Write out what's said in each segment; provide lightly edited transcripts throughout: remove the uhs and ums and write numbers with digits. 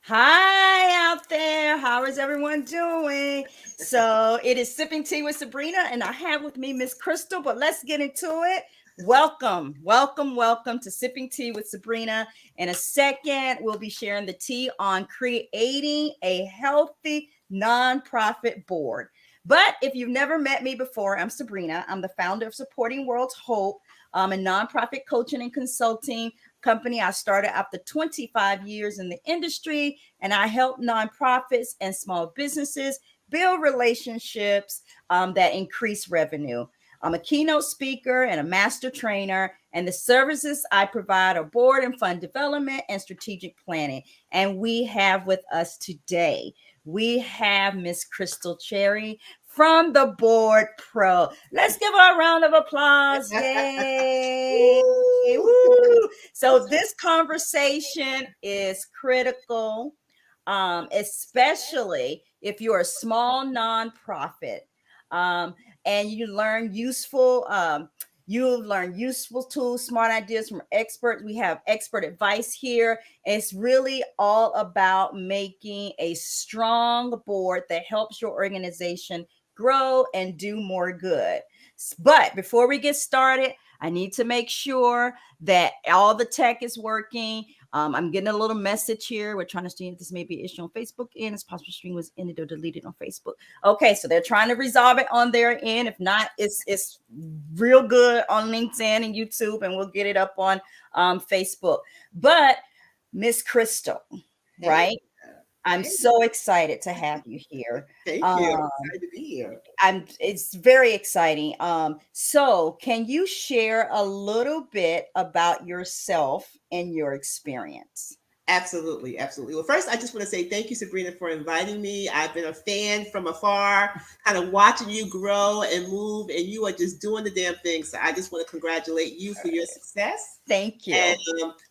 Hi out there. How is everyone doing? So it is Sipping Tea with Sabrina, and I have with me Miss Christal, but let's get into it. Welcome to Sipping Tea with Sabrina. In a second, we'll be sharing the tea on creating a healthy nonprofit board. But if you've never met me before, I'm Sabrina. I'm the founder of Supporting World's Hope, a nonprofit coaching and consulting company. I started after 25 years in the industry, and I help nonprofits and small businesses build relationships that increase revenue. I'm a keynote speaker and a master trainer, and the services I provide are board and fund development and strategic planning. And we have with us today, we have Miss Christal Cherry from the Board Pro. Let's give her a round of applause. Yay! Woo! So this conversation is critical, especially if you're a small nonprofit, um, and you'll learn useful tools, smart ideas from experts. We have expert advice here. It's really all about making a strong board that helps your organization grow and do more good. But before we get started, I need to make sure that all the tech is working. I'm getting a little message here. We're trying to see if this may be an issue on Facebook, and it's possible stream was ended or deleted on Facebook. Okay, so they're trying to resolve it on their end. If not, it's real good on LinkedIn and YouTube, and we'll get it up on Facebook. But Miss Christal, right? I'm so excited to have you here. Thank you. Excited to be here. It's very exciting. So can you share a little bit about yourself and your experience? Absolutely, absolutely. Well, first, I just want to say thank you, Sabrina, for inviting me. I've been a fan from afar, kind of watching you grow and move, and you are just doing the damn thing. So I just want to congratulate you for your success. Thank you. And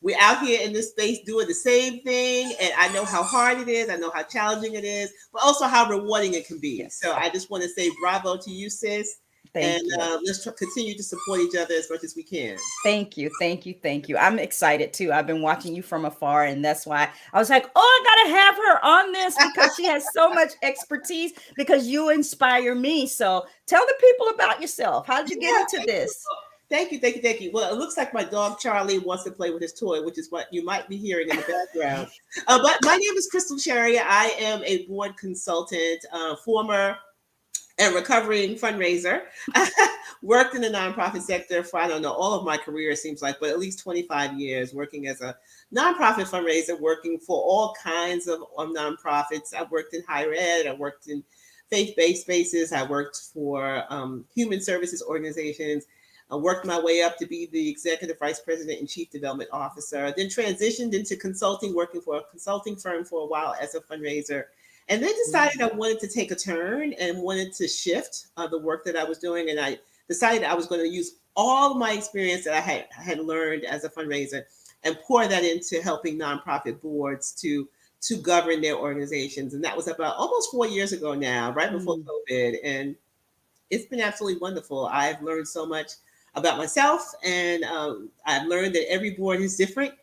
we're out here in this space doing the same thing. And I know how hard it is. I know how challenging it is, but also how rewarding it can be. Yes. So I just want to say bravo to you, sis. Thank And you. let's continue to support each other as much as we can. Thank you. I'm excited too. I've been watching you from afar, and that's why I was like, oh, I gotta have her on this because she has so much expertise, because you inspire me. So tell the people about yourself. How did you get into this? Thank you. Well, it looks like my dog Charlie wants to play with his toy, which is what you might be hearing in the background. But my name is Christal Cherry. I am a board consultant, former and recovering fundraiser. Worked in the nonprofit sector for, I don't know, all of my career, it seems like, but at least 25 years working as a nonprofit fundraiser, working for all kinds of nonprofits. I worked in higher ed, I worked in faith-based spaces, I worked for human services organizations. I worked my way up to be the executive vice president and chief development officer, then transitioned into consulting, working for a consulting firm for a while as a fundraiser, and then decided I wanted to take a turn and wanted to shift the work that I was doing. And I decided I was going to use all my experience that I had learned as a fundraiser and pour that into helping nonprofit boards to govern their organizations. And that was about almost 4 years ago now, right before COVID. And it's been absolutely wonderful. I've learned so much about myself, and I've learned that every board is different.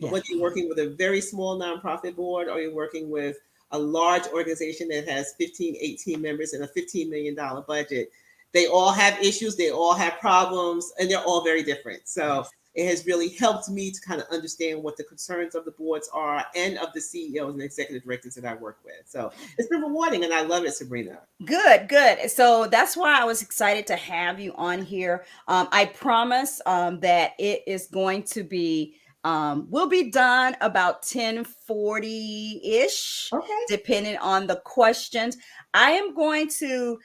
But whether you're working with a very small nonprofit board or you're working with a large organization that has 15, 18 members and a $15 million budget, they all have issues, they all have problems, and they're all very different. So it has really helped me to kind of understand what the concerns of the boards are and of the CEOs and executive directors that I work with. So it's been rewarding, and I love it, Sabrina. Good. So that's why I was excited to have you on here. I promise that it is going to be will be done about 10:40-ish, depending on the questions. I am going to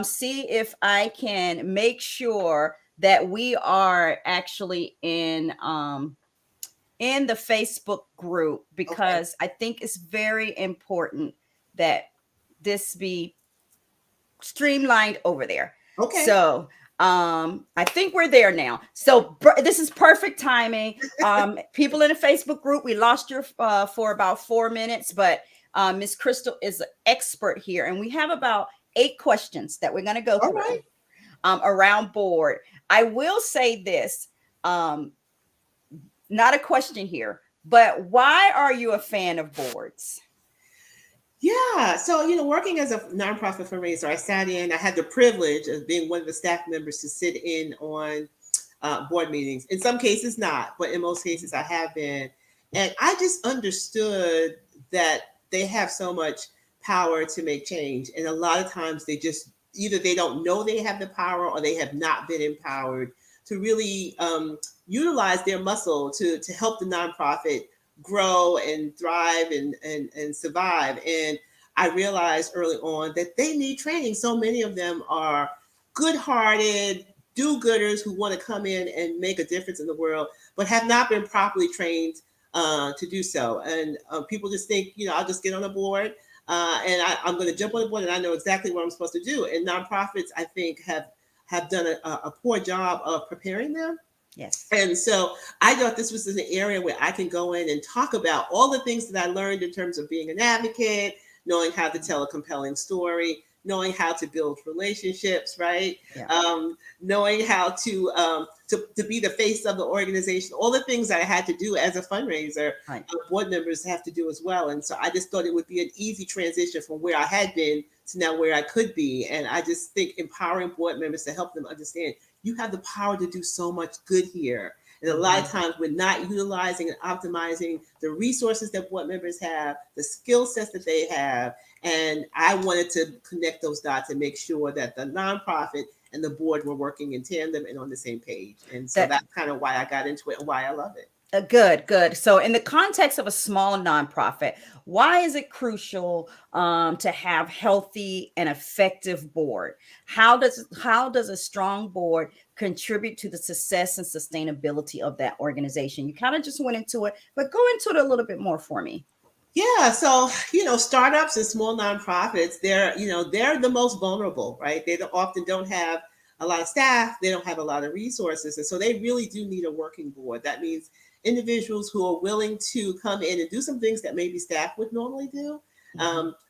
see if I can make sure that we are actually in the Facebook group, because I think it's very important that this be streamlined over there. So I think we're there now. So this is perfect timing. People in the Facebook group, we lost you for about 4 minutes, but Miss Christal is an expert here, and we have about 8 questions that we're going to go through around board. I will say this, not a question here, but why are you a fan of boards? Yeah. So, working as a nonprofit fundraiser, I had the privilege of being one of the staff members to sit in on board meetings. In some cases, not, but in most cases, I have been. And I just understood that they have so much power to make change. And a lot of times they just either they don't know they have the power or they have not been empowered to really utilize their muscle to help the nonprofit grow and thrive and survive. And I realized early on that they need training. So many of them are good hearted, do-gooders who want to come in and make a difference in the world, but have not been properly trained to do so. And people just think, I'll just get on a board and I'm going to jump on the board and I know exactly what I'm supposed to do. And nonprofits, I think, have done a poor job of preparing them. Yes. And so I thought this was an area where I can go in and talk about all the things that I learned in terms of being an advocate, knowing how to tell a compelling story, knowing how to build relationships, right? Yeah. Knowing how to be the face of the organization, all the things I had to do as a fundraiser, Right. board members have to do as well. And so I just thought it would be an easy transition from where I had been to now where I could be. And I just think empowering board members to help them understand you have the power to do so much good here. And a lot of times we're not utilizing and optimizing the resources that board members have, the skill sets that they have. And I wanted to connect those dots and make sure that the nonprofit and the board were working in tandem and on the same page. And so that's kind of why I got into it and why I love it. Good. So, in the context of a small nonprofit, why is it crucial to have healthy and effective board? How does a strong board contribute to the success and sustainability of that organization? You kind of just went into it, but go into it a little bit more for me. Yeah, so startups and small nonprofits, they're the most vulnerable, right? They often don't have a lot of staff, they don't have a lot of resources, and so they really do need a working board. That means individuals who are willing to come in and do some things that maybe staff would normally do.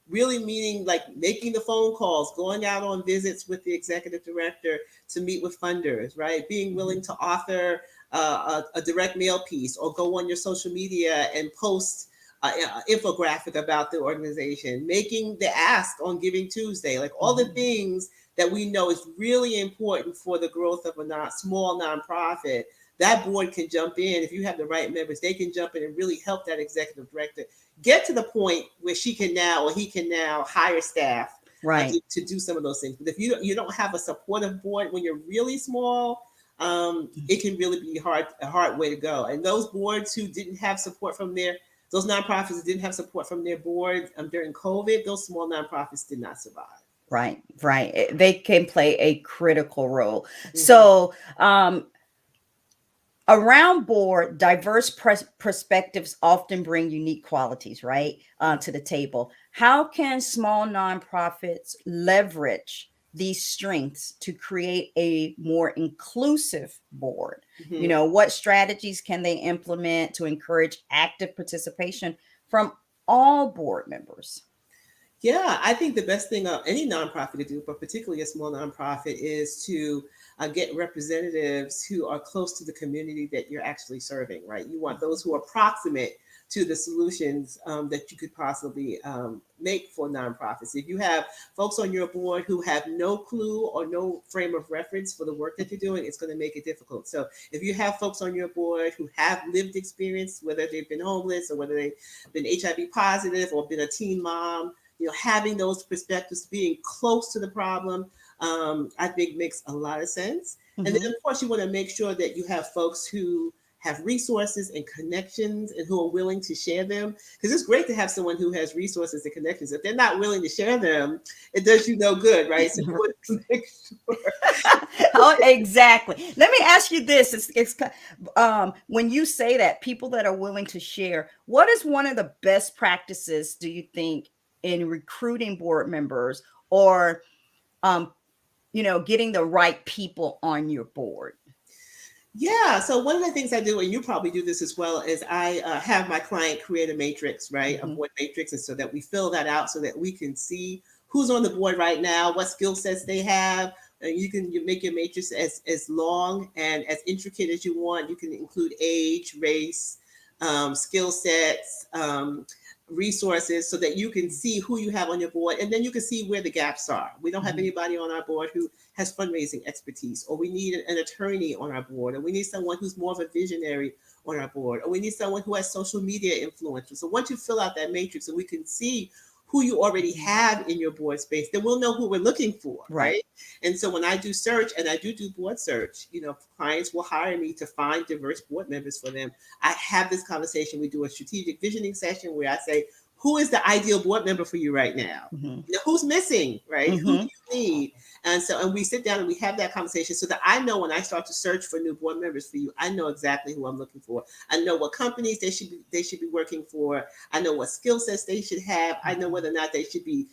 Really meaning like making the phone calls, going out on visits with the executive director to meet with funders, right? Being willing to author a direct mail piece or go on your social media and post infographic about the organization, making the ask on Giving Tuesday, like all the things that we know is really important for the growth of a small nonprofit. That board can jump in. If you have the right members, they can jump in and really help that executive director get to the point where he can now hire staff Right. to do some of those things. But if you don't have a supportive board when you're really small, it can really be a hard way to go. And those boards who didn't have support from those nonprofits that didn't have support from their board during COVID, those small nonprofits did not survive. Right. They can play a critical role. So, around board, diverse perspectives often bring unique qualities, right, to the table. How can small nonprofits leverage these strengths to create a more inclusive board? What strategies can they implement to encourage active participation from all board members? Yeah, I think the best thing any nonprofit to do, but particularly a small nonprofit, is to get representatives who are close to the community that you're actually serving, right? You want those who are proximate to the solutions that you could possibly make for nonprofits. If you have folks on your board who have no clue or no frame of reference for the work that you're doing, it's going to make it difficult. So if you have folks on your board who have lived experience, whether they've been homeless or whether they've been HIV positive or been a teen mom, having those perspectives, being close to the problem, I think makes a lot of sense. And then, of course, you want to make sure that you have folks who have resources and connections and who are willing to share them. Because it's great to have someone who has resources and connections. If they're not willing to share them, it does you no good, right? So you want to make sure. Oh, exactly. Let me ask you this. When you say that, people that are willing to share, what is one of the best practices, do you think, in recruiting board members or getting the right people on your board? Yeah. So one of the things I do, and you probably do this as well, is I have my client create a matrix, right? A board matrix. And so that we fill that out so that we can see who's on the board right now, what skill sets they have. You make your matrix as long and as intricate as you want. You can include age, race, skill sets, resources, so that you can see who you have on your board, and then you can see where the gaps are. We don't have anybody on our board who has fundraising expertise, or we need an attorney on our board, or we need someone who's more of a visionary on our board, or we need someone who has social media influence. So once you fill out that matrix and we can see who you already have in your board space, then we'll know who we're looking for, right? And so when I do search, and I do board search, clients will hire me to find diverse board members for them. I have this conversation. We do a strategic visioning session where I say, who is the ideal board member for you right now? Who's missing, right? Who do you need? And we sit down and we have that conversation, so that I know when I start to search for new board members for you, I know exactly who I'm looking for. I know what companies they should be working for. I know what skill sets they should have. I know whether or not they should be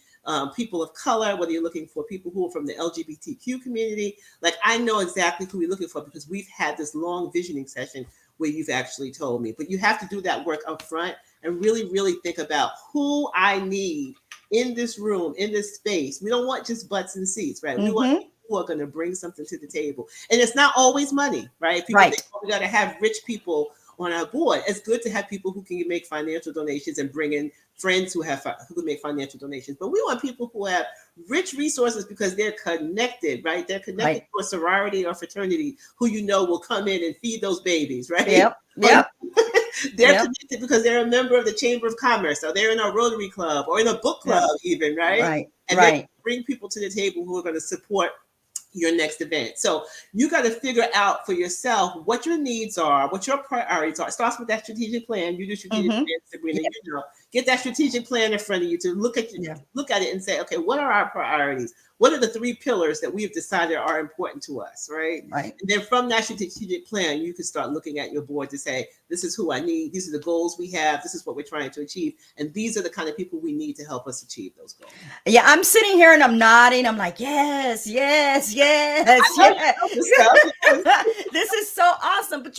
people of color, whether you're looking for people who are from the LGBTQ community. Like, I know exactly who we're looking for, because we've had this long visioning session where you've actually told me. But you have to do that work up front and really, really think about who I need in this room, in this space. We don't want just butts and seats, right? We want people who are going to bring something to the table. And it's not always money, right? People think, oh, we got to have rich people on our board. It's good to have people who can make financial donations and bring in friends who can make financial donations. But we want people who have rich resources, because they're connected, right? They're connected to a sorority or fraternity who will come in and feed those babies, right? Yep. They're connected because they're a member of the Chamber of Commerce, or they're in a Rotary Club, or in a book club even, right? And they bring people to the table who are going to support your next event. So you got to figure out for yourself what your needs are, what your priorities are. It starts with that strategic plan. You do strategic plan, Sabrina. Get that strategic plan in front of you to look at it and say, okay, what are our priorities? What are the 3 pillars that we've decided are important to us, right? And then from that strategic plan, you can start looking at your board to say, this is who I need. These are the goals we have. This is what we're trying to achieve. And these are the kind of people we need to help us achieve those goals. Yeah, I'm sitting here and I'm nodding. I'm like, yes. This is so awesome. But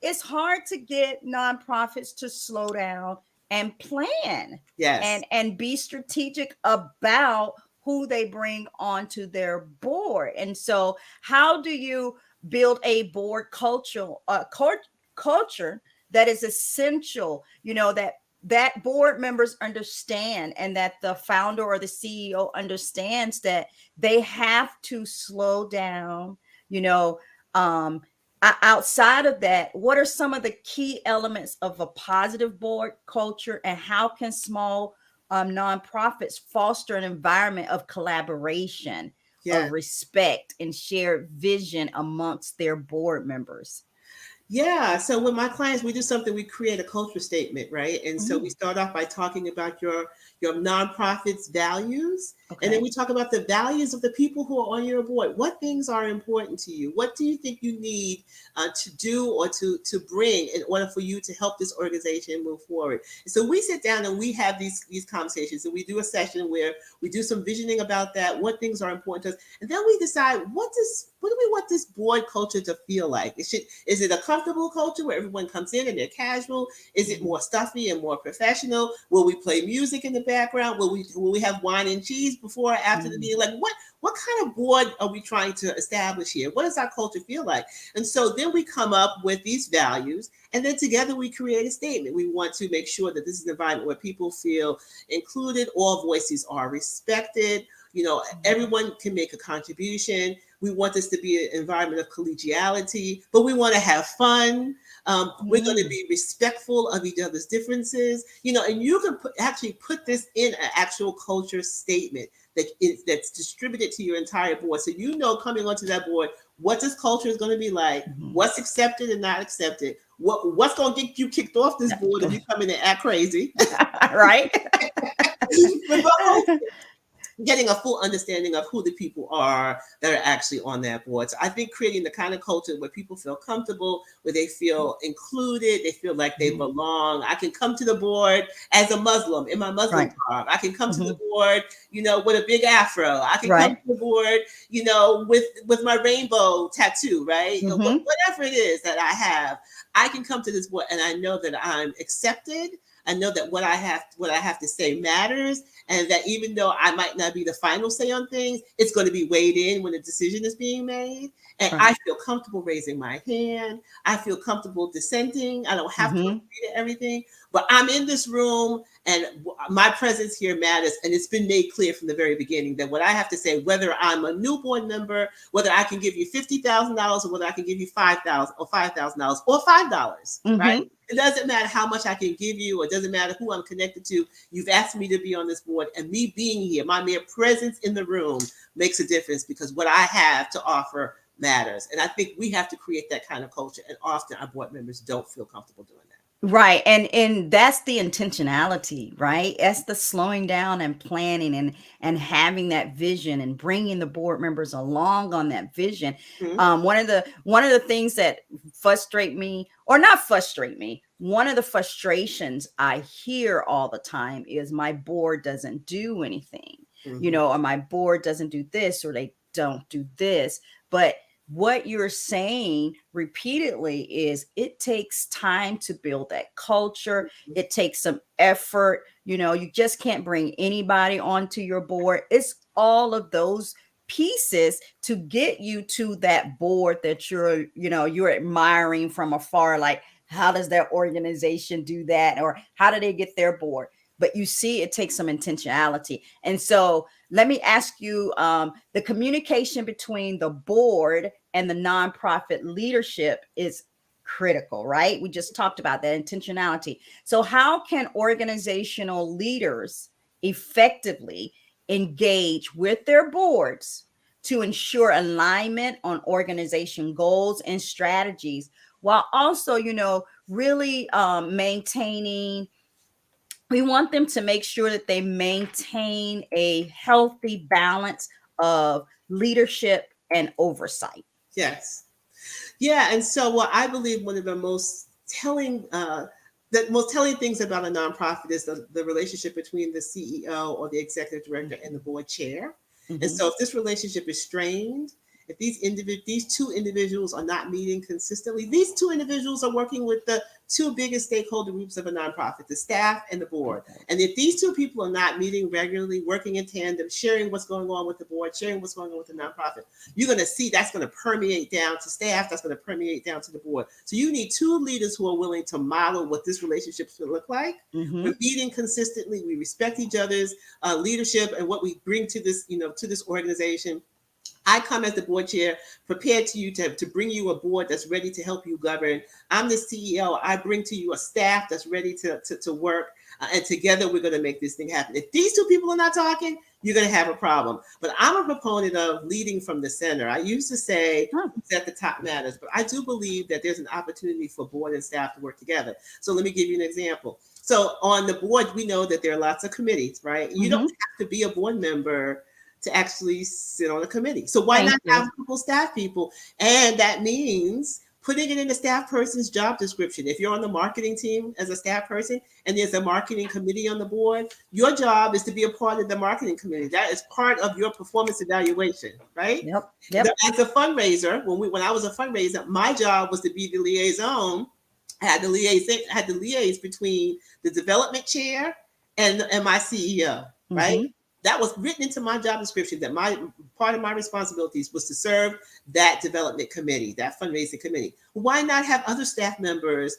it's hard to get nonprofits to slow down and plan. And be strategic about who they bring onto their board. And so how do you build a board culture that is essential, that board members understand, and that the founder or the CEO understands that they have to slow down, outside of that, what are some of the key elements of a positive board culture, and how can small nonprofits foster an environment of collaboration, of respect, and shared vision amongst their board members? Yeah. So with my clients, we do something, we create a culture statement, right? And so we start off by talking about your nonprofit's values. And then we talk about the values of the people who are on your board. What things are important to you? What do you think you need to do or to bring in order for you to help this organization move forward? And so we sit down and we have these conversations, and we do a session where we do some visioning about that, what things are important to us. And then we decide, what do we want this board culture to feel like? Is it a comfortable culture where everyone comes in and they're casual? Is it more stuffy and more professional? Will we play music in the background? Will we have wine and cheese before or after the meeting? Like, what kind of board are we trying to establish here? What does our culture feel like? And so then we come up with these values, and then together we create a statement. We want to make sure that this is an environment where people feel included, all voices are respected, everyone can make a contribution. We want this to be an environment of collegiality, but we want to have fun. We're going to be respectful of each other's differences, and you can actually put this in an actual culture statement that's distributed to your entire board. So coming onto that board, what this culture is going to be like, what's accepted and not accepted, what's going to get you kicked off this board if you come in and act crazy. Right. Getting a full understanding of who the people are that are actually on that board. So I think creating the kind of culture where people feel comfortable, where they feel included, they feel like they belong. I can come to the board as a Muslim in my Muslim garb. I can come to the board, with a big afro. I can come to the board, with my rainbow tattoo, right? Whatever it is that I have, I can come to this board and I know that I'm accepted. I know that what I have to say matters, and that even though I might not be the final say on things, it's going to be weighed in when a decision is being made. And Right. I feel comfortable raising my hand. I feel comfortable dissenting. I don't have to agree to everything, but I'm in this room and my presence here matters. And it's been made clear from the very beginning that what I have to say, whether I'm a new board member, whether I can give you $50,000 or whether I can give you $5,000 or $5,000 or $5, right? It doesn't matter how much I can give you, or it doesn't matter who I'm connected to. You've asked me to be on this board, and me being here, my mere presence in the room makes a difference, because what I have to offer matters. And I think we have to create that kind of culture. And often our board members don't feel comfortable doing that. Right. And that's the intentionality, right? That's the slowing down and planning and having that vision and bringing the board members along on that vision. One of the things that frustrate me, or not frustrate me, one of the frustrations I hear all the time is my board doesn't do anything, or my board doesn't do this, or they don't do this. But what you're saying repeatedly is it takes time to build that culture. It takes some effort. You just can't bring anybody onto your board. It's all of those pieces to get you to that board that you're admiring from afar. Like, how does their organization do that? Or how do they get their board? But you see, it takes some intentionality. And so let me ask you, the communication between the board and the nonprofit leadership is critical, right? We just talked about that intentionality. So how can organizational leaders effectively engage with their boards to ensure alignment on organization goals and strategies, while also, really maintaining, we want them to make sure that they maintain a healthy balance of leadership and oversight? Yes. Yeah. And so what I believe one of the most telling things about a nonprofit is the relationship between the CEO or the executive director and the board chair. And so if this relationship is strained, if these two individuals are not meeting consistently, these two individuals are working with the two biggest stakeholder groups of a nonprofit, the staff and the board. And if these two people are not meeting regularly, working in tandem, sharing what's going on with the board, sharing what's going on with the nonprofit, you're going to see that's going to permeate down to staff, that's going to permeate down to the board. So you need two leaders who are willing to model what this relationship should look like. We're meeting consistently, we respect each other's leadership and what we bring to this, to this organization. I come as the board chair, prepared to bring you a board that's ready to help you govern. I'm the CEO. I bring to you a staff that's ready to work. And together we're going to make this thing happen. If these two people are not talking, you're going to have a problem. But I'm a proponent of leading from the center. I used to say that the top matters, but I do believe that there's an opportunity for board and staff to work together. So let me give you an example. So on the board, we know that there are lots of committees, right? You don't have to be a board member to actually sit on a committee. So why not have multiple staff people? And that means putting it in the staff person's job description. If you're on the marketing team as a staff person and there's a marketing committee on the board, your job is to be a part of the marketing committee. That is part of your performance evaluation, right? Yep. As a fundraiser, when I was a fundraiser, my job was to be the liaison. I had to liaise between the development chair and my CEO, right? That was written into my job description, that part of my responsibilities was to serve that development committee, that fundraising committee. Why not have other staff members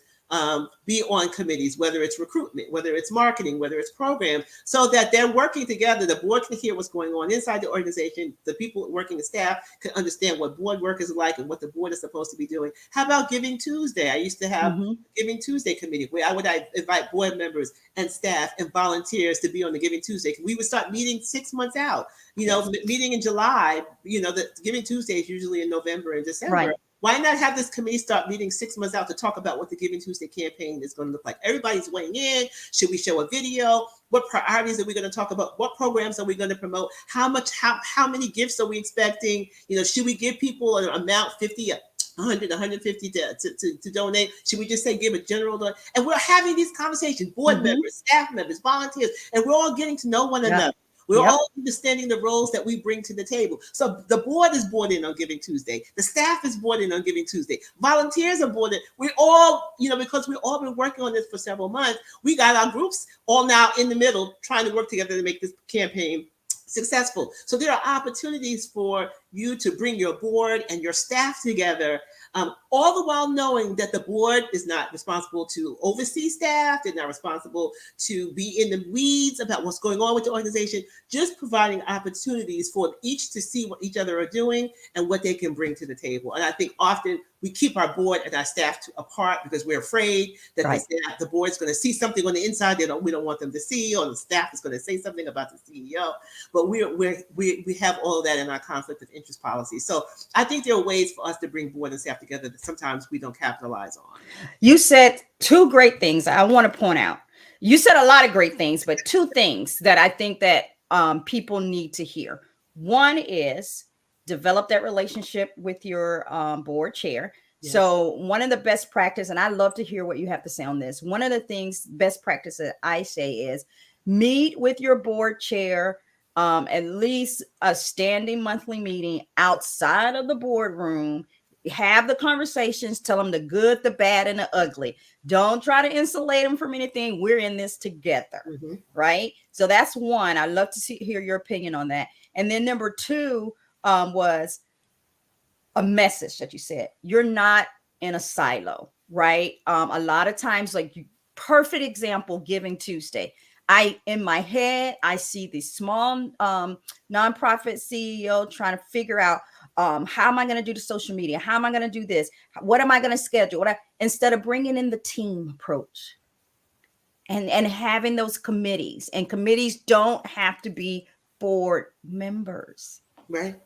be on committees, whether it's recruitment, whether it's marketing, whether it's program, so that they're working together. The board can hear what's going on inside the organization. The people working the staff can understand what board work is like and what the board is supposed to be doing. How about Giving Tuesday? I used to have Giving Tuesday committee where I would invite board members and staff and volunteers to be on the Giving Tuesday. We would start meeting 6 months out, meeting in July, the Giving Tuesday is usually in November and December. Right. Why not have this committee start meeting 6 months out to talk about what the Giving Tuesday campaign is going to look like? Everybody's weighing in. Should we show a video? What priorities are we going to talk about? What programs are we going to promote? How many gifts are we expecting? Should we give people an amount, 50, 100, 150 to donate? Should we just say give a general donation? And we're having these conversations, board members, staff members, volunteers, and we're all getting to know one another. We're Yep. all understanding the roles that we bring to the table. So the board is bought in on Giving Tuesday. The staff is bought in on Giving Tuesday. Volunteers are bought in. We all, because we've all been working on this for several months, we got our groups all now in the middle trying to work together to make this campaign successful. So there are opportunities for you to bring your board and your staff together, all the while knowing that the board is not responsible to oversee staff. They're not responsible to be in the weeds about what's going on with the organization, just providing opportunities for each to see what each other are doing and what they can bring to the table. And I think often we keep our board and our staff apart because we're afraid that Right. the board's going to see something on the inside we don't want them to see, or the staff is going to say something about the CEO. But we have all of that in our conflict of interest policy. So I think there are ways for us to bring board and staff together that sometimes we don't capitalize on. You said two great things I want to point out. You said a lot of great things, but two things that I think that people need to hear. One is develop that relationship with your board chair. Yes. So one of the best practice, and I love to hear what you have to say on this. One of the things, best practice that I say is meet with your board chair, at least a standing monthly meeting outside of the boardroom. Have the conversations, tell them the good, the bad, and the ugly. Don't try to insulate them from anything. We're in this together, right? So that's one. I'd love to hear your opinion on that. And then number two was a message that you said. You're not in a silo, right? A lot of times, perfect example, Giving Tuesday. In my head, I see the small nonprofit CEO trying to figure out how am I going to do the social media? How am I going to do this? What am I going to schedule? Instead of bringing in the team approach and having those committees, and committees don't have to be board members. Right.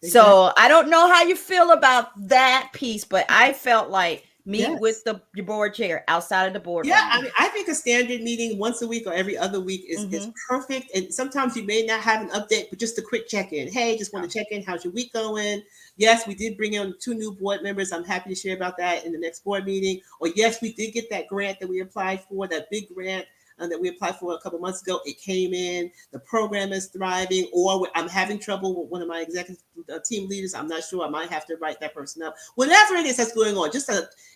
Exactly. So I don't know how you feel about that piece, but I felt like meet with your board chair outside of the board. Yeah, I mean, I think a standard meeting once a week or every other week is perfect. And sometimes you may not have an update, but just a quick check-in. Hey, just want to check in. How's your week going? Yes, we did bring in 2 new board members. I'm happy to share about that in the next board meeting. Or yes, we did get that grant that we applied for, that big grant that we applied for a couple months ago. It came in. The program is thriving. Or I'm having trouble with one of my executive team leaders. I'm not sure. I might have to write that person up. Whatever it is that's going on,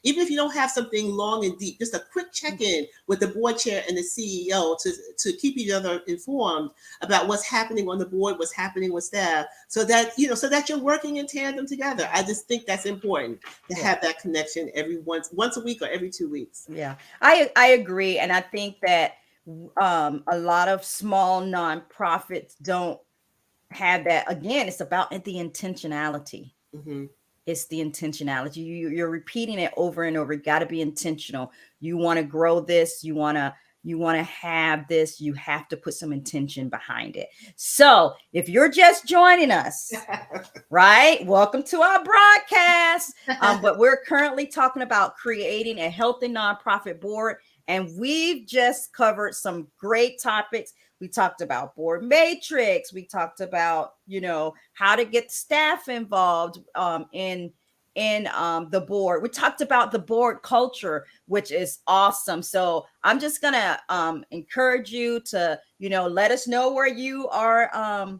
even if you don't have something long and deep, just a quick check-in with the board chair and the CEO to keep each other informed about what's happening on the board, what's happening with staff, so that you're working in tandem together. I just think that's important to have that connection once a week or every 2 weeks. Yeah, I agree. And I think that a lot of small nonprofits don't have that. Again, it's about the intentionality. It's the intentionality. You're repeating it over and over. You got to be intentional. You want to grow this. You want to have this. You have to put some intention behind it. So if you're just joining us, right, welcome to our broadcast. But we're currently talking about creating a healthy nonprofit board. And we've just covered some great topics. We talked about board matrix. We talked about, how to get staff involved in the board. We talked about the board culture, which is awesome. So I'm just going to encourage you to, let us know where you are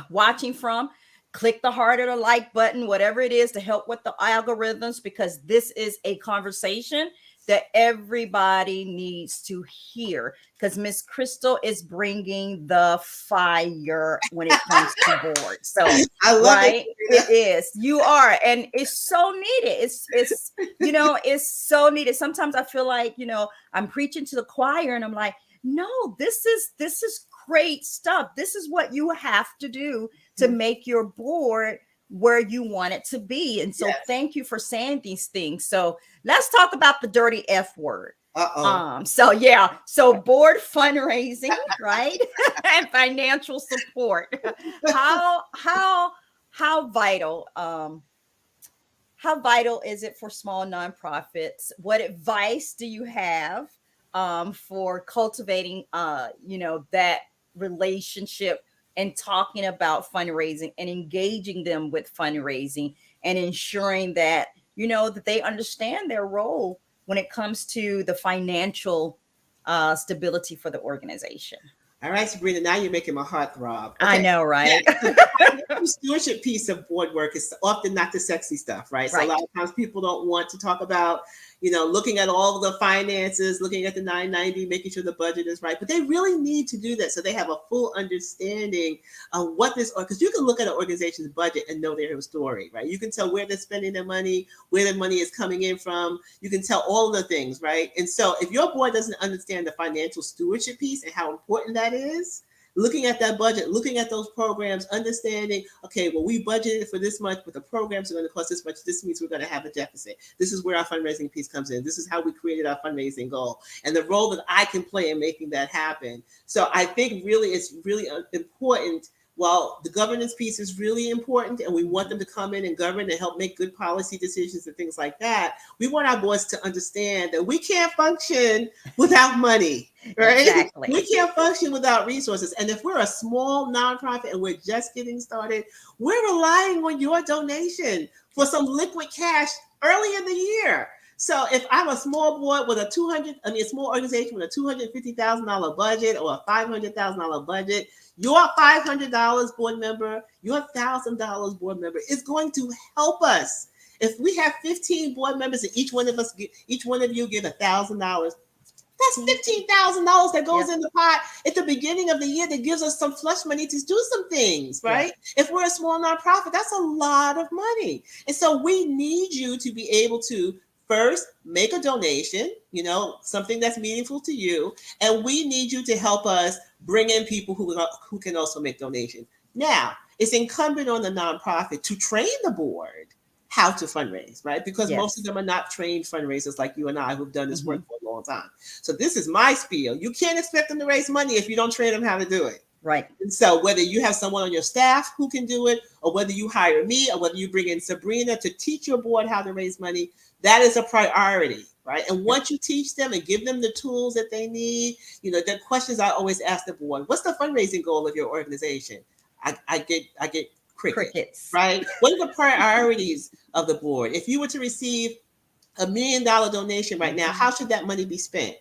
watching from. Click the heart or the like button, whatever it is, to help with the algorithms, because this is a conversation that everybody needs to hear, because Miss Christal is bringing the fire when it comes to board. So I love it. It is. You are, and it's so needed. It's it's so needed. Sometimes I feel like, I'm preaching to the choir and I'm like, no, this is great stuff. This is what you have to do to make your board where you want it to be. And so thank you for saying these things. So let's talk about the dirty F word. So board fundraising, right? And financial support. How vital is it for small nonprofits? What advice do you have for cultivating that relationship and talking about fundraising and engaging them with fundraising and ensuring that, that they understand their role when it comes to the financial stability for the organization? All right, Sabrina, now you're making my heart throb. I Okay. know, Yeah, right? so the stewardship piece of board work is often not the sexy stuff, right? So a lot Right. of times people don't want to talk about, looking at all the finances, looking at the 990, making sure the budget is right. But they really need to do that so they have a full understanding of what this, because you can look at an organization's budget and know their story, right? You can tell where they're spending their money, where their money is coming in from. You can tell all the things, right? And so if your board doesn't understand the financial stewardship piece and how important that is, looking at that budget, looking at those programs, understanding, okay, well, we budgeted for this much, but the programs are going to cost this much. This means we're going to have a deficit. This is where our fundraising piece comes in. This is how we created our fundraising goal and the role that I can play in making that happen. So I think really it's really important. While the governance piece is really important and we want them to come in and govern and help make good policy decisions and things like that, we want our boards to understand that we can't function without money, right? We Exactly. can't function without resources. And if we're a small nonprofit and we're just getting started, we're relying on your donation for some liquid cash early in the year. So if I'm a small board with a small organization with a $250,000 budget or a $500,000 budget, your $500 board member, your $1,000 board member is going to help us. If we have 15 board members and each one of you give $1,000, that's $15,000 that goes in the pot at the beginning of the year that gives us some flush money to do some things, right? If we're a small nonprofit, that's a lot of money. And so we need you to be able to first make a donation, something that's meaningful to you. And we need you to help us bring in people who can also make donations. Now, it's incumbent on the nonprofit to train the board how to fundraise, right? Because most of them are not trained fundraisers like you and I who've done this work for a long time. So this is my spiel. You can't expect them to raise money if you don't train them how to do it. Right. And so whether you have someone on your staff who can do it, or whether you hire me, or whether you bring in Sabrina to teach your board how to raise money, that is a priority, right? And once you teach them and give them the tools that they need, the questions I always ask the board: what's the fundraising goal of your organization? I get crickets, right? What are the priorities of the board? If you were to receive $1 million donation right now, how should that money be spent?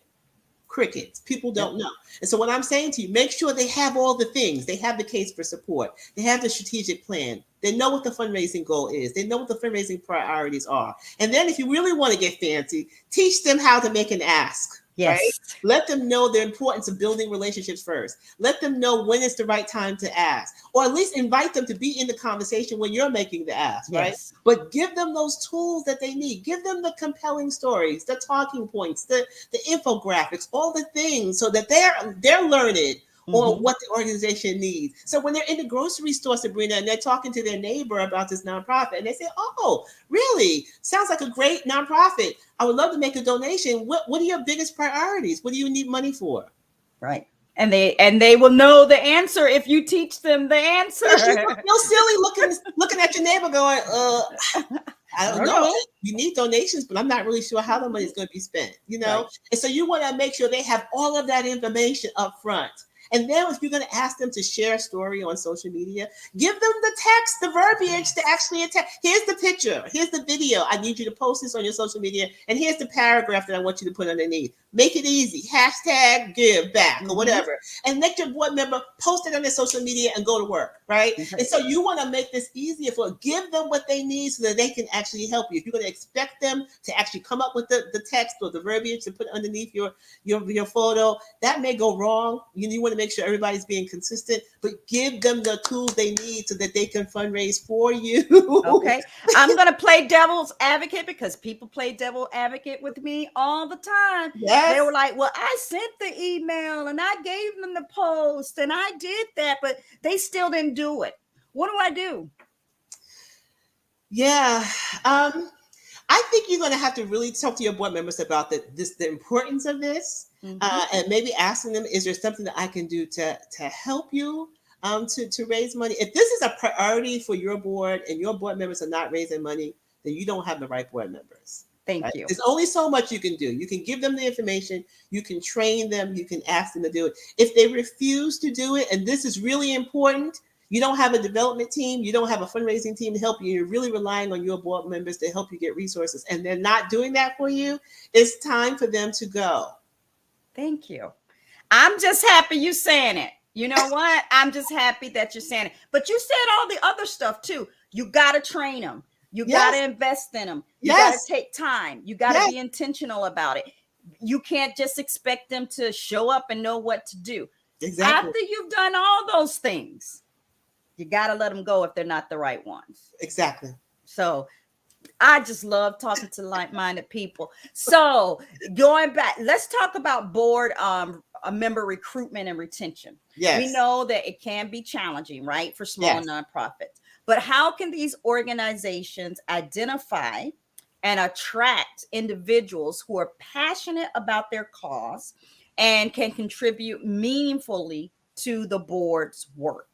Crickets. People don't know. And so what I'm saying to you, make sure they have all the things. They have the case for support. They have the strategic plan. They know what the fundraising goal is. They know what the fundraising priorities are. And then if you really want to get fancy, teach them how to make an ask. Yes. Right? Let them know the importance of building relationships first. Let them know when it's the right time to ask, or at least invite them to be in the conversation when you're making the ask, right? But give them those tools that they need. Give them the compelling stories, the talking points, the infographics, all the things, so that they're learning on what the organization needs. So when they're in the grocery store, Sabrina, and they're talking to their neighbor about this nonprofit, and they say, "Oh, really? Sounds like a great nonprofit. I would love to make a donation. What are your biggest priorities? What do you need money for?" Right. And they will know the answer if you teach them the answer. You feel silly looking at your neighbor going, I don't know. You need donations, but I'm not really sure how the money is going to be spent, And so you want to make sure they have all of that information up front. And then if you're going to ask them to share a story on social media, give them the text, the verbiage to actually attach. Here's the picture. Here's the video. I need you to post this on your social media. And here's the paragraph that I want you to put underneath. Make it easy. Hashtag give back or whatever. And let your board member post it on their social media and go to work, right? And so you want to make this easier give them what they need so that they can actually help you. If you're going to expect them to actually come up with the text or the verbiage to put underneath your photo, that may go wrong. You want to make sure everybody's being consistent, but give them the tools they need so that they can fundraise for you. Okay. I'm going to play devil's advocate because people play devil advocate with me all the time. They were like, well, I sent the email and I gave them the post and I did that, but they still didn't do it. What do I do? Yeah. I think you're going to have to really talk to your board members about the importance of this, and maybe asking them, is there something that I can do to help you to raise money? If this is a priority for your board and your board members are not raising money, then you don't have the right board members. Thank you. There's only so much you can do. You can give them the information, you can train them, you can ask them to do it. If they refuse to do it, and this is really important, you don't have a development team, you don't have a fundraising team to help you, you're really relying on your board members to help you get resources, and they're not doing that for you, it's time for them to go. Thank you. I'm just happy you saying it. You know what? I'm just happy that you're saying it. But you said all the other stuff too. You got to train them. You got Yes. to invest in them. You got to Yes. take time. You got to Yes. be intentional about it. You can't just expect them to show up and know what to do. Exactly. After you've done all those things, you got to let them go if they're not the right ones. Exactly. So I just love talking to like-minded people. So going back, let's talk about board a member recruitment and retention. Yes. We know that it can be challenging, right, for small Yes. nonprofits. But how can these organizations identify and attract individuals who are passionate about their cause and can contribute meaningfully to the board's work?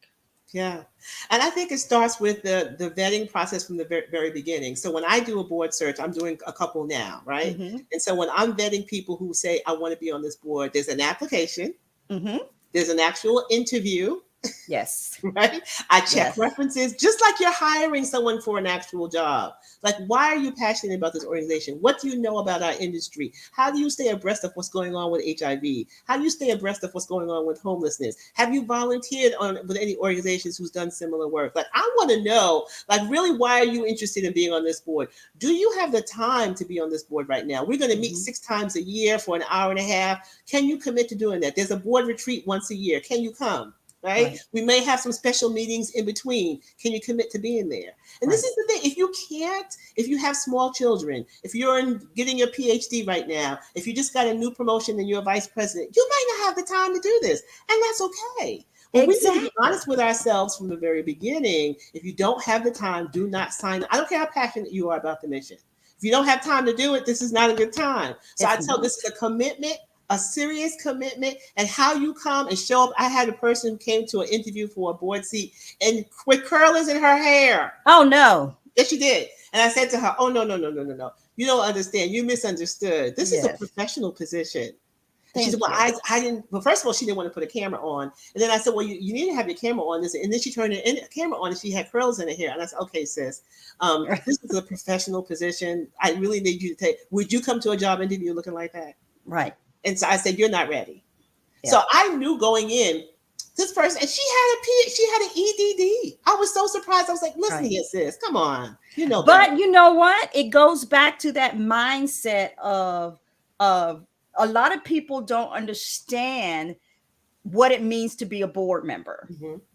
Yeah. And I think it starts with the vetting process from the very beginning. So when I do a board search, I'm doing a couple now, right? Mm-hmm. And so when I'm vetting people who say, I want to be on this board, there's an application, Mm-hmm. there's an actual interview, Yes. right? I check Yes. references, just like you're hiring someone for an actual job. Like, why are you passionate about this organization? What do you know about our industry? How do you stay abreast of what's going on with HIV? How do you stay abreast of what's going on with homelessness? Have you volunteered with any organizations who's done similar work? Like, I want to know, like, really, why are you interested in being on this board? Do you have the time to be on this board right now? We're going to meet 6 times a year for an hour and a half. Can you commit to doing that? There's a board retreat once a year. Can you come? Right? We may have some special meetings in between. Can you commit to being there? And this is the thing. If you can't, if you have small children, if you're getting your PhD right now, if you just got a new promotion and you're a vice president, you might not have the time to do this. And that's okay. But we need to be honest with ourselves from the very beginning. If you don't have the time, do not sign. I don't care how passionate you are about the mission. If you don't have time to do it, this is not a good time. So I tell this is a commitment, a serious commitment, and how you come and show up. I had a person who came to an interview for a board seat and with curlers in her hair. Oh no. Yes, she did. And I said to her, oh, no. You don't understand. You misunderstood. This is a professional position. And she said, well, I didn't, well, first of all, she didn't want to put a camera on. And then I said, well, you need to have your camera on this. And then she turned the camera on and she had curls in her hair. And I said, okay, sis, this is a professional position. I really need you to take, would you come to a job interview looking like that? Right. And so I said, you're not ready. Yeah. So I knew going in, this person, and she had an EDD. I was so surprised. I was like, listen here, sis, come on. You know, but you know what? It goes back to that mindset of a lot of people don't understand what it means to be a board member,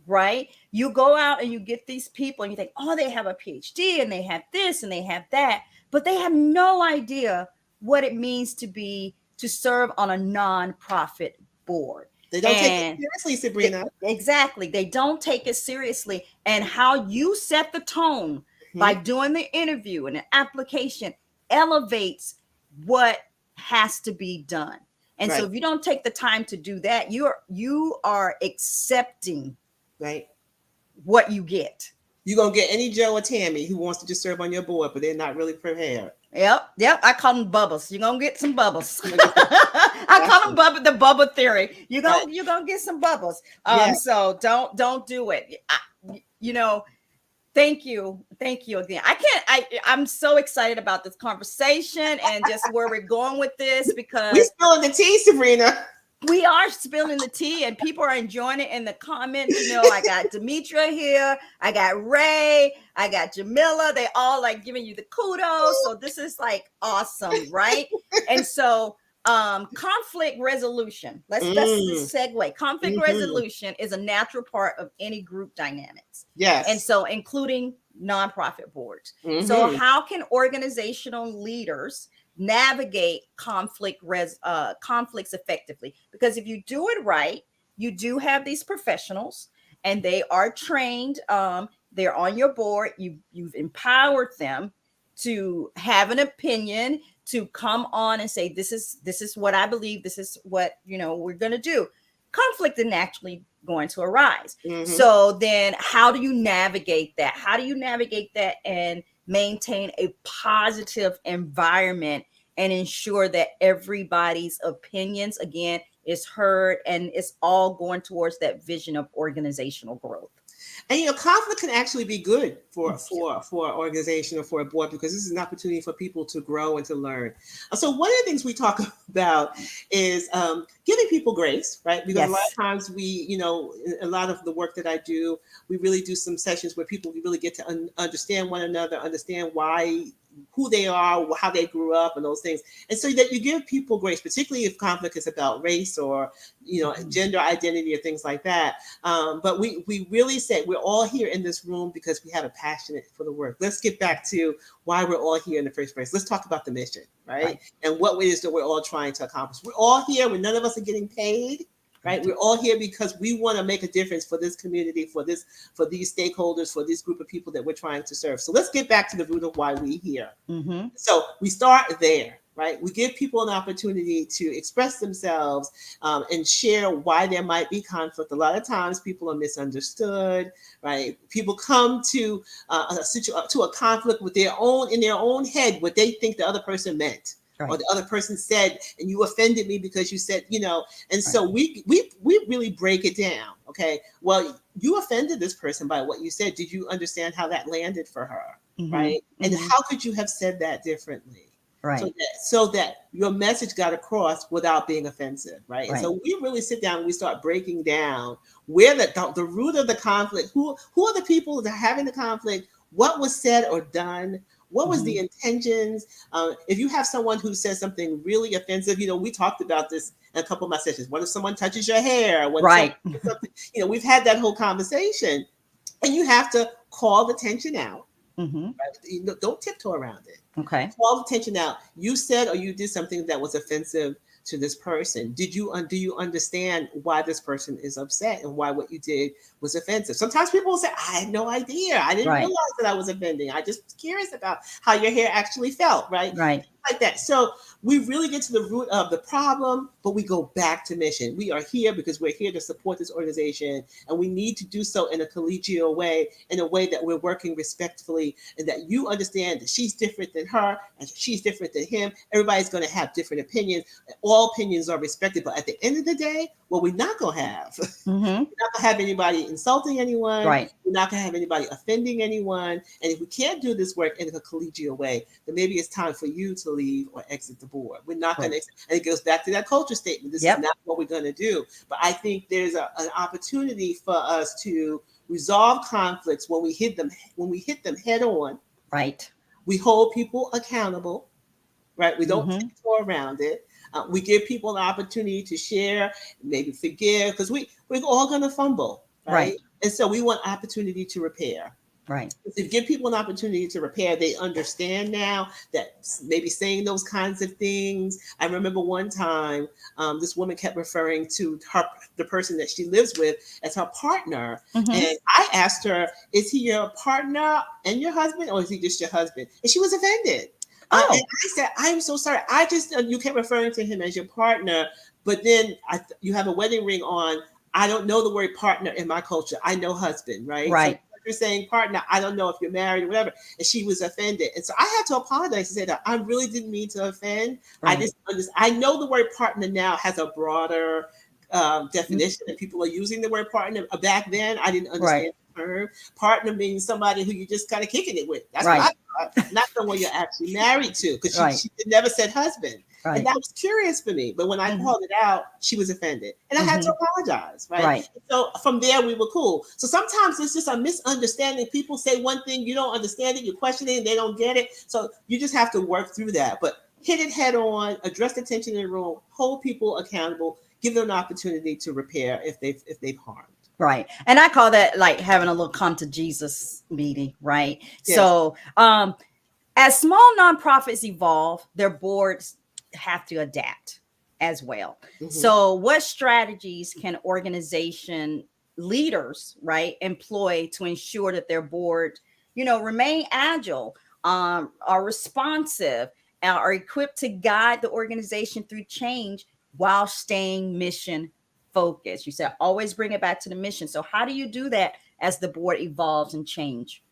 right? You go out and you get these people and you think, oh, they have a PhD and they have this and they have that, but they have no idea what it means to serve on a nonprofit board. They don't take it seriously, Sabrina. Exactly. They don't take it seriously. And how you set the tone by doing the interview and an application elevates what has to be done. And so if you don't take the time to do that, you are accepting what you get. You're going to get any Joe or Tammy who wants to just serve on your board, but they're not really prepared. Yep. I call them bubbles. You're going to get some bubbles. I call them the bubble theory. You're going to get some bubbles. So don't do it. Thank you again. I'm so excited about this conversation and just where we're going with this, because we're spilling the tea, Sabrina. We are spilling the tea and people are enjoying it in the comments. I got Demetra here, I got Ray, I got Jamila. They all like giving you the kudos. So this is like awesome, right? And so conflict resolution. Let's segue. Conflict resolution is a natural part of any group dynamics. Yes. And so including nonprofit boards. So how can organizational leaders navigate conflicts effectively? Because if you do it right, you do have these professionals and they are trained. They're on your board. You've empowered them to have an opinion, to come on and say, this is what I believe. This is what, we're going to do. Conflict is naturally going to arise. So then how do you navigate that? How do you navigate that and maintain a positive environment and ensure that everybody's opinions, again, is heard and it's all going towards that vision of organizational growth? And conflict can actually be good for Mm. an organization or for a board, because this is an opportunity for people to grow and to learn. So one of the things we talk about is giving people grace, right? Because a lot Yes. of times a lot of the work that I do, we really do some sessions where people really get to understand one another, understand who they are, how they grew up, and those things. And so that you give people grace, particularly if conflict is about race or gender identity or things like that. But we really say we're all here in this room because we have a passion for the work. Let's get back to why we're all here in the first place. Let's talk about the mission, right? And what it is that we're all trying to accomplish. We're all here when none of us are getting paid. Right, we're all here because we want to make a difference for this community, for these stakeholders, for this group of people that we're trying to serve. So let's get back to the root of why we're here. Mm-hmm. So we start there, right? We give people an opportunity to express themselves and share why there might be conflict. A lot of times, people are misunderstood, right? People come to a conflict with in their own head what they think the other person meant. Right. Or the other person said, and you offended me because you said, and so we really break it down. Okay, well, you offended this person by what you said. Did you understand how that landed for her? Mm-hmm. Right? And how could you have said that differently? Right. So that your message got across without being offensive, right? And so we really sit down and we start breaking down where the root of the conflict, who are the people that are having the conflict, what was said or done, what was the intentions? If you have someone who says something really offensive, we talked about this in a couple of my sessions. What if someone touches your hair? We've had that whole conversation, and you have to call the tension out. Mm-hmm. Right? Don't tiptoe around it. Okay. Call the tension out. You said or you did something that was offensive to this person. Do you understand why this person is upset and why what you did was offensive? Sometimes people will say, I had no idea. I didn't realize that I was offending. I just was curious about how your hair actually felt, right? Right. Like that. So we really get to the root of the problem, but we go back to mission. We are here because we're here to support this organization, and we need to do so in a collegial way, in a way that we're working respectfully, and that you understand that she's different than her and she's different than him. Everybody's going to have different opinions. All opinions are respected, but at the end of the day, what we're not going to have, we're not going to have anybody insulting anyone. Right. We're not going to have anybody offending anyone. And if we can't do this work in a collegial way, then maybe it's time for you to leave or exit the board. We're not going to, and it goes back to that culture statement. This is not what we're going to do. But I think there's an opportunity for us to resolve conflicts when we hit them head on. Right. We hold people accountable, right? We don't tiptoe around it. We give people an opportunity to share, maybe forgive, because we're all going to fumble, right? And so we want opportunity to repair. Right. To give people an opportunity to repair, they understand now that maybe saying those kinds of things. I remember one time, this woman kept referring to the person that she lives with as her partner. And I asked her, is he your partner and your husband, or is he just your husband? And she was offended. And I said, I'm so sorry. I just, you kept referring to him as your partner, but then you have a wedding ring on. I don't know the word partner in my culture. I know husband, right? Right. So you're saying partner, I don't know if you're married or whatever. And she was offended. And so I had to apologize and say that I really didn't mean to offend. Right. I know the word partner now has a broader definition that people are using the word partner. Back then, I didn't understand the term. Partner means somebody who you just kind of kicking it with. That's what I thought. Not someone you're actually married to, because she never said husband. Right. And that was curious for me. But when I called it out, she was offended. And I had to apologize, right? So from there, we were cool. So sometimes it's just a misunderstanding. People say one thing, you don't understand it, you question it, and they don't get it. So you just have to work through that. But hit it head on, address the tension in the room, hold people accountable, give them an opportunity to repair if they've harmed. Right. And I call that like having a little come to Jesus meeting, right? Yes. So as small nonprofits evolve, their boards have to adapt as well. So what strategies can organization leaders, right, employ to ensure that their board, remain agile, are responsive, are equipped to guide the organization through change while staying mission focused? You said always bring it back to the mission. So how do you do that as the board evolves and change?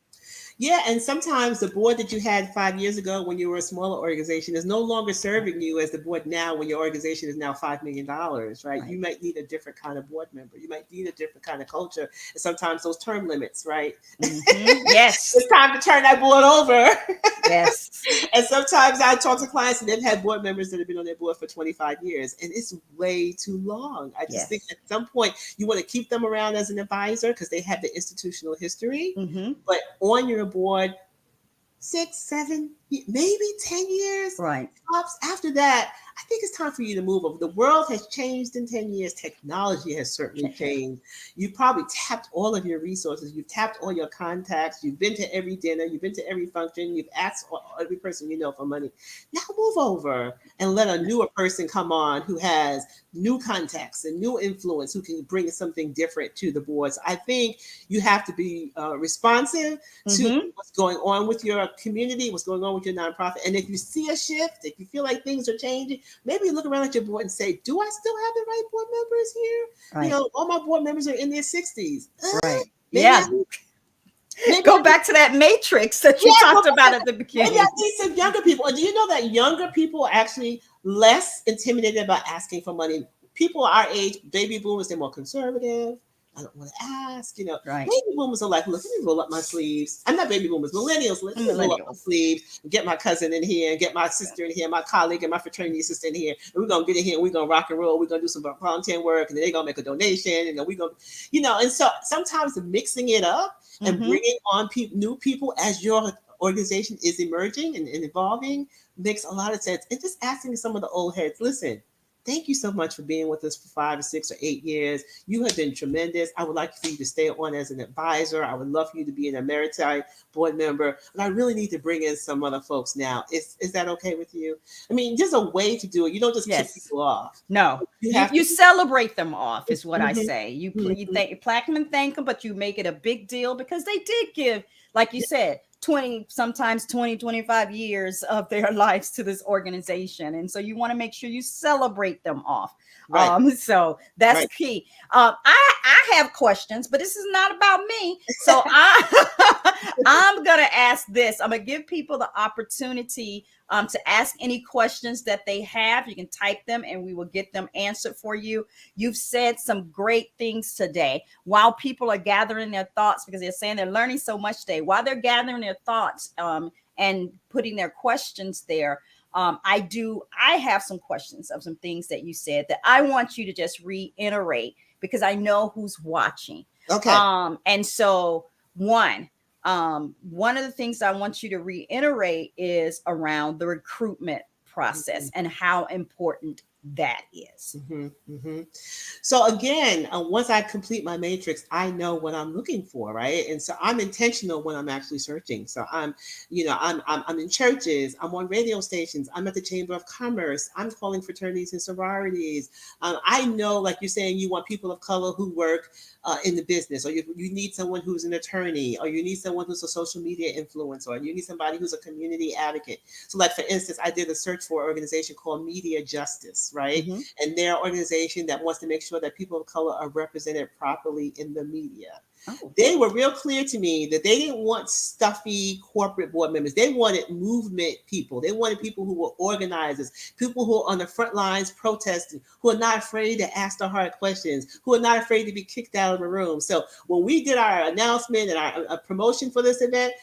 Yeah, and sometimes the board that you had 5 years ago when you were a smaller organization is no longer serving you as the board now when your organization is now $5 million, right? You Right. might need a different kind of board member. You might need a different kind of culture. And sometimes those term limits, right? Yes. It's time to turn that board over. Yes. And sometimes I talk to clients and they've had board members that have been on their board for 25 years, and it's way too long. I just think Yes. at some point you want to keep them around as an advisor because they have the institutional history, Mm-hmm. but on your board 6, 7, maybe 10 years Right. tops. After that, I think it's time for you to move over. The world has changed in 10 years. Technology has certainly changed. You probably tapped all of your resources. You've tapped all your contacts. You've been to every dinner. You've been to every function. You've asked every person you know for money. Now move over and let a newer person come on who has new contacts and new influence, who can bring something different to the boards. I think you have to be responsive to Mm-hmm. what's going on with your community, what's going on with your nonprofit. And if you see a shift, if you feel like things are changing, maybe look around at your board and say, do I still have the right board members here? Right. All my board members are in their 60s. Right. Maybe Yeah. Go back to that matrix that you talked about at the maybe I beginning. need some younger people. And do you know that younger people are actually less intimidated about asking for money? People our age, baby boomers, they're more conservative. I don't want to ask, Right. Baby boomers are like, look, let me roll up my sleeves. I'm not baby boomers, millennials. Let me roll up my Millennials. sleeves and get my cousin in here and get my sister in here, my colleague and my fraternity sister in here. And we're going to get in here and we're going to rock and roll. We're going to do some volunteer work and then they're going to make a donation. And then we're going to, and so sometimes mixing it up and Mm-hmm. bringing on new people as your organization is emerging and evolving makes a lot of sense. And just asking some of the old heads, listen, thank you so much for being with us for 5 or 6 or 8 years. You have been tremendous. I would like for you to stay on as an advisor. I would love for you to be an emeriti board member. And I really need to bring in some other folks now. Is that okay with you? I mean, there's a way to do it. You don't just kick people off. No, you celebrate them off is what I say. You plaque them and thank them, but you make it a big deal because they did give, like you said, 20, sometimes 20, 25 years of their lives to this organization. And so you want to make sure you celebrate them off. Right. So that's key. I have questions, but this is not about me. So I'm going to ask this. I'm going to give people the opportunity to ask any questions that they have. You can type them and we will get them answered for you. You've said some great things today while people are gathering their thoughts, because they're saying they're learning so much today. While they're gathering their thoughts and putting their questions there, I have some questions of some things that you said that I want you to just reiterate because I know who's watching. Okay. And so one of the things I want you to reiterate is around the recruitment process and how important that is. So again, once I complete my matrix, I know what I'm looking for, right? And so I'm intentional when I'm actually searching. So I'm in churches, I'm on radio stations, I'm at the Chamber of Commerce, I'm calling fraternities and sororities. I know, like you're saying, you want people of color who work in the business, or you need someone who's an attorney, or you need someone who's a social media influencer, or you need somebody who's a community advocate. So like, for instance, I did a search for an organization called Media Justice, right? And they're an organization that wants to make sure that people of color are represented properly in the media. They were real clear to me that they didn't want stuffy corporate board members. They wanted movement people. They wanted people who were organizers, people who are on the front lines protesting, who are not afraid to ask the hard questions, who are not afraid to be kicked out of the room. So when we did our announcement and our promotion for this event,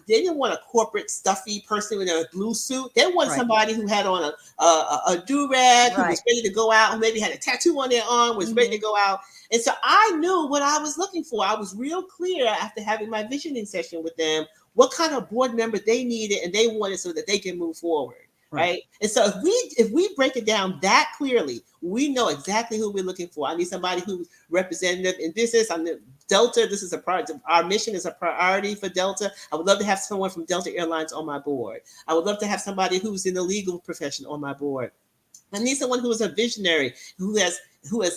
they didn't want a corporate stuffy person in a blue suit. They wanted somebody who had on a do-rag, who was ready to go out, who maybe had a tattoo on their arm, was ready to go out. And so I knew what I was looking for. I was real clear after having my visioning session with them, what kind of board member they needed and they wanted so that they can move forward. Right. And so if we break it down that clearly, we know exactly who we're looking for. I need somebody who's representative in business. I'm the Delta. This is a part of our mission, is a priority for Delta. I would love to have someone from Delta Airlines on my board. I would love to have somebody who's in the legal profession on my board. I need someone who is a visionary, who has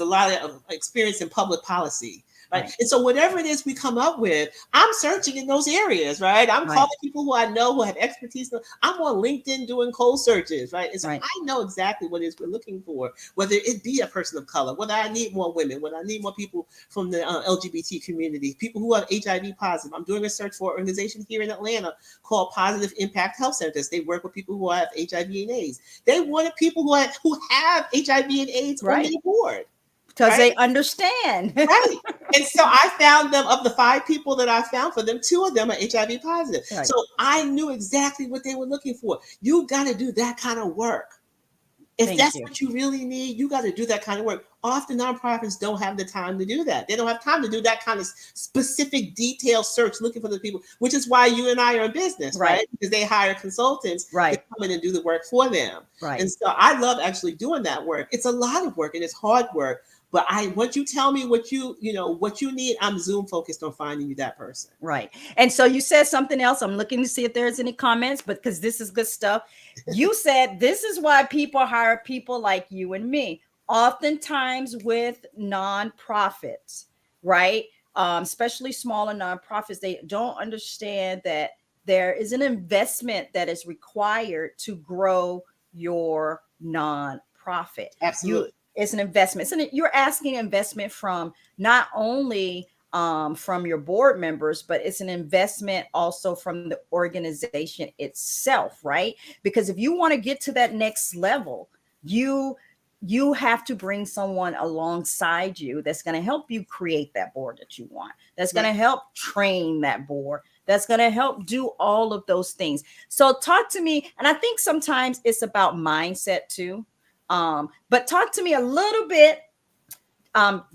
a lot of experience in public policy. right? And so whatever it is we come up with, I'm searching in those areas, right? I'm calling people who I know who have expertise. I'm on LinkedIn doing cold searches, right? And so I know exactly what it is we're looking for, whether it be a person of color, whether I need more women, whether I need more people from the LGBT community, people who are HIV positive. I'm doing a search for an organization here in Atlanta called Positive Impact Health Centers. They work with people who have HIV and AIDS. They wanted people who have HIV and AIDS on their board. Because they understand. Right. And so I found them, of the 5 people that I found for them, 2 of them are HIV positive. Right. So I knew exactly what they were looking for. You got to do that kind of work. If that's what you really need, you got to do that kind of work. Often nonprofits don't have the time to do that. They don't have time to do that kind of specific detailed search looking for the people, which is why you and I are in business, right? Because they hire consultants to come in and do the work for them. Right. And so I love actually doing that work. It's a lot of work and it's hard work. But once you tell me what you need, I'm Zoom focused on finding you that person. Right. And so you said something else. I'm looking to see if there's any comments, but because this is good stuff. You said this is why people hire people like you and me, oftentimes with nonprofits, right? Especially smaller nonprofits. They don't understand that there is an investment that is required to grow your nonprofit. Absolutely. It's an investment. So you're asking investment from not only from your board members, but it's an investment also from the organization itself, right? Because if you want to get to that next level, you have to bring someone alongside you that's going to help you create that board that you want. That's going to help train that board. That's going to help do all of those things. So talk to me. And I think sometimes it's about mindset too. But talk to me a little bit,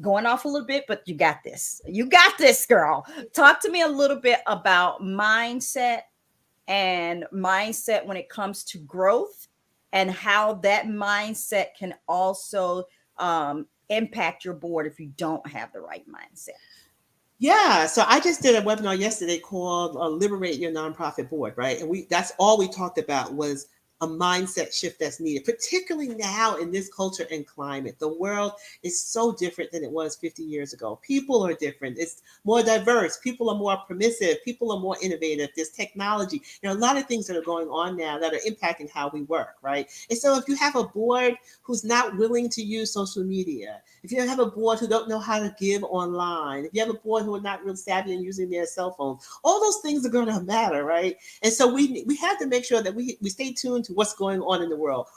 going off a little bit, but you got this. You got this, girl. Talk to me a little bit about mindset when it comes to growth and how that mindset can also impact your board if you don't have the right mindset. Yeah, so I just did a webinar yesterday called Liberate Your Nonprofit Board, right? And that's all we talked about was a mindset shift that's needed, particularly now in this culture and climate. The world is so different than it was 50 years ago. People are different. It's more diverse. People are more permissive. People are more innovative. There's technology. There are a lot of things that are going on now that are impacting how we work, right? And so if you have a board who's not willing to use social media, if you have a board who don't know how to give online, if you have a board who are not real savvy in using their cell phones, all those things are going to matter, right? And so we have to make sure that we stay tuned to what's going on in the world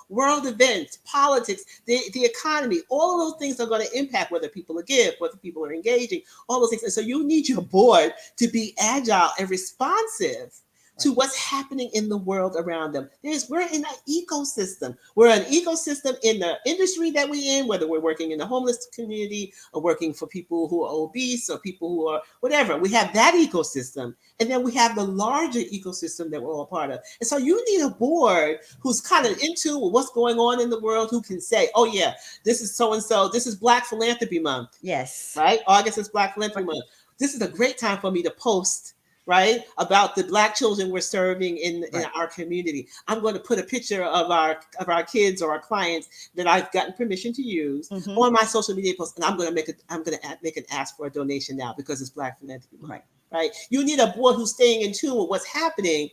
events, politics, the economy. All of those things are going to impact whether people are whether people are engaging, all those things. And so you need your board to be agile and responsive to what's happening in the world around them. We're in an ecosystem. We're an ecosystem in the industry that we're in, whether we're working in the homeless community or working for people who are obese or people who are whatever. We have that ecosystem. And then we have the larger ecosystem that we're all part of. And so you need a board who's kind of into what's going on in the world, who can say, oh yeah, this is so-and-so. This is Black Philanthropy Month. Yes. Right? August is Black Philanthropy Month. This is a great time for me to post, right, about the Black children we're serving in our community. I'm going to put a picture of our kids or our clients that I've gotten permission to use on my social media post, and I'm going to make an ask for a donation now because it's Black Philanthropy Month. Right? You need a board who's staying in tune with what's happening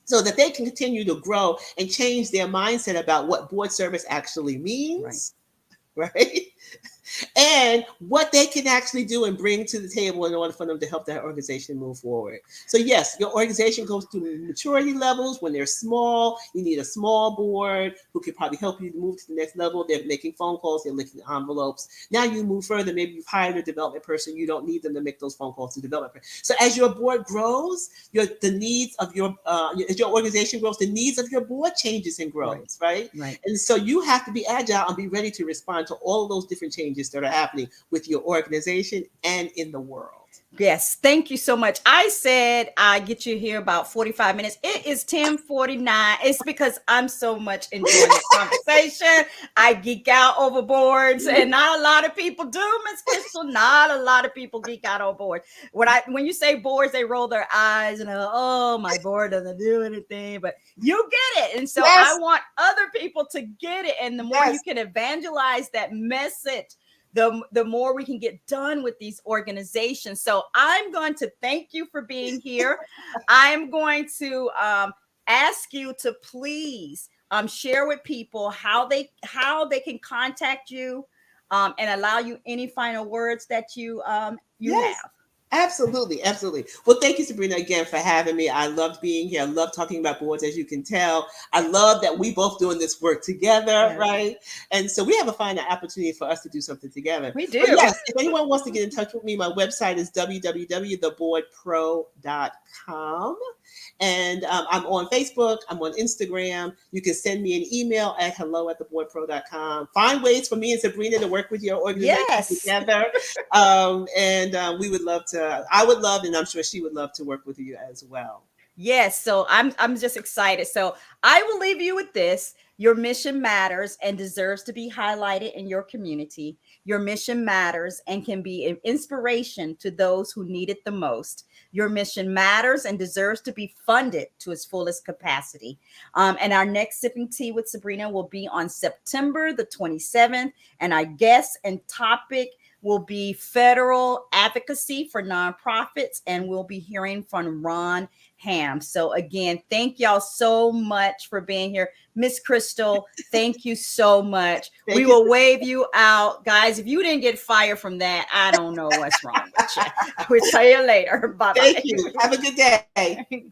so that they can continue to grow and change their mindset about what board service actually means. Right? And what they can actually do and bring to the table in order for them to help that organization move forward. So yes, your organization goes through maturity levels. When they're small, you need a small board who can probably help you to move to the next level. They're making phone calls, they're licking envelopes. Now you move further, maybe you've hired a development person. You don't need them to make those phone calls to development. So as your board grows, as your organization grows, the needs of your board changes and grows, right? And so you have to be agile and be ready to respond to all of those different changes that are happening with your organization and in the world. Yes, thank you so much. I said I get you here about 45 minutes. It is 10:49. It's because I'm so much enjoying this conversation. I geek out over boards, and not a lot of people do, Miss Christal. Not a lot of people geek out over boards. When you say boards, they roll their eyes and oh, my board doesn't do anything. But you get it, and so I want other people to get it. And the more you can evangelize that message, the more we can get done with these organizations. So I'm going to thank you for being here. I'm going to ask you to please share with people how they can contact you, and allow you any final words that you Yes. have. Absolutely, absolutely. Well, thank you, Sabrina, again for having me. I loved being here. I love talking about boards, as you can tell. I love that we both doing this work together, Yes. right? And so we have a fine opportunity for us to do something together. We do. But yes, if anyone wants to get in touch with me, my website is www.theboardpro.com. And I'm on Facebook. I'm on Instagram. You can send me an email at hello@theboardpro.com. Find ways for me and Sabrina to work with your organization together. And we would love to, I would love, and I'm sure she would love to work with you as well. Yes, so I'm just excited. So I will leave you with this. Your mission matters and deserves to be highlighted in your community. Your mission matters and can be an inspiration to those who need it the most. Your mission matters and deserves to be funded to its fullest capacity. And our next Sipping Tea with Sabrina will be on September the 27th. And our guest and topic will be federal advocacy for nonprofits. And we'll be hearing from Ron Ham. So again, thank y'all so much for being here. Miss Christal, thank you so much. We will wave you out. Guys, if you didn't get fired from that, I don't know what's wrong with you. We'll tell you later. Bye-bye. Thank you. Have a good day.